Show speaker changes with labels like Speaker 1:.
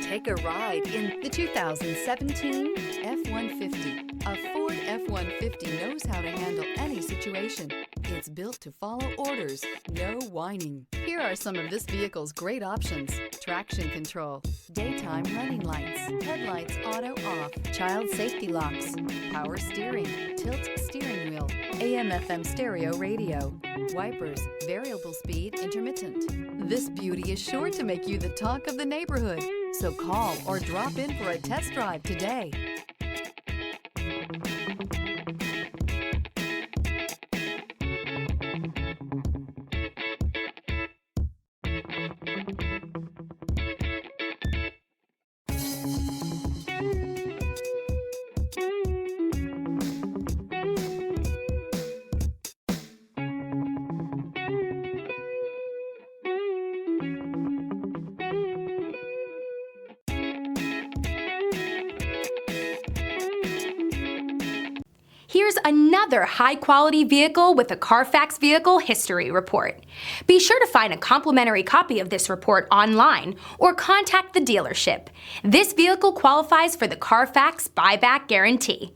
Speaker 1: Take a ride in the 2017 F-150. A Ford F-150 knows how to handle any situation. It's built to follow orders, no whining. Here are some of this vehicle's great options: traction control, daytime running lights, headlights auto off, child safety locks, power steering, tilt steering wheel, AM/FM stereo radio, wipers, variable speed intermittent. This beauty is sure to make you the talk of the neighborhood. So call or drop in for a test drive today.
Speaker 2: Here's another high-quality vehicle with a Carfax Vehicle History Report. Be sure to find a complimentary copy of this report online or contact the dealership. This vehicle qualifies for the Carfax Buyback Guarantee.